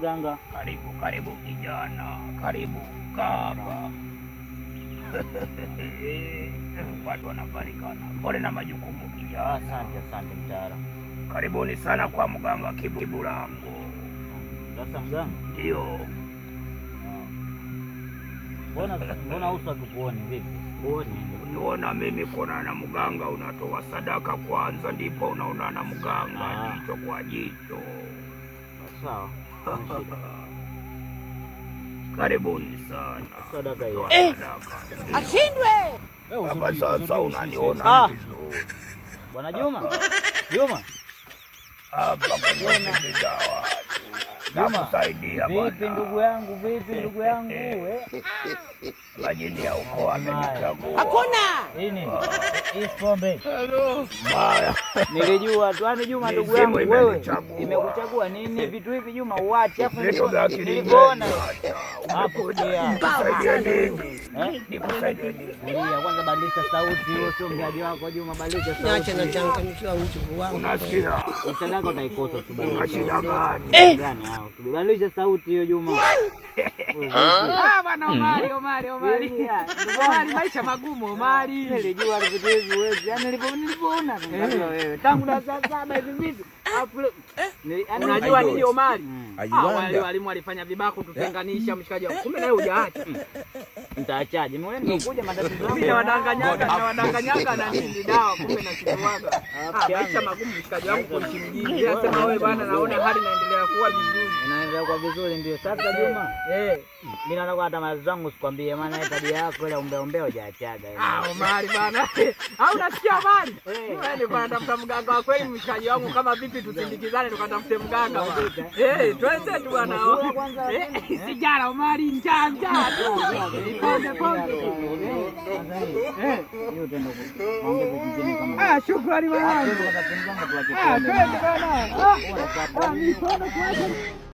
mganga. Karibu kijana, karibu kaka. Watu wanabarikana. Pole na majukumu kijana. Asante mtaalamu. Karibuni sana kwa mganga Kibulango. Sasa mganga? Ndio. Mbona uso kukuoni vipi? Unaona mimi kuna na mganga unatoa sadaka kwanza ndipo unaona na mganga jicho kwa jicho. Sawa. Karibuni sana. Sadaka hiyo. Ashindwe. Hapa sasa unaniona vizuri. Bwana Juma. Hapa kuna dawa. Nakusaidia bwana. Vipi ndugu yangu? Majini ya ukoo amenichagua. Hakuna. Nini? Pombe. Mbaya. Nilijua tu, ani Juma ndugu yangu wewe. Imekuchagua nini? Vitu hivi Juma uache afu nilipoona. Hapo dia. Saidia nini? Nikusaidia nini? Kwanza badilisha sauti, wewe sio mjaji wako Juma, badilisha sauti. Niache na changamkiwa mtu wangu. Unasikia? Mtandao utaikosa tu bado. Unashida gani? Gani hao? Badilisha sauti hiyo Juma. Bwana Omari. Maisha magumu Omari. Nilijua vitu hivi wewe. Yaani nilipoona ngambia wewe. Tangu darasa 7 hivi vipi? Unajua nini Omari? Wale walimu walifanya vibako tutenganisha mshikaji wangu. Kumbe naye hujaacha. Nitaachaje? Mimi ndio kuja matatizo yangu. Mimi nawadanganyaga na nini dawa kumbe na kifuaga. Maisha magumu mshikaji wangu kuishi mjini. Nasema wewe bwana naona hali inaendelea kuwa vizuri. Inaendelea kuwa vizuri ndio. Sasa Juma. Mimi naona kwa hata mawazo zangu sikwambie maana tabia yako ile ombea hujaachaga. Omari bwana. Au unasikia Omari? Wewe bwana tafuta mganga wa kweli mshikaji wangu kama vipi tusindikizane tukatafute mganga bwana. Twende tu bwana. Sijara Omari njaa tu. Shukrani bwana. Twende bwana.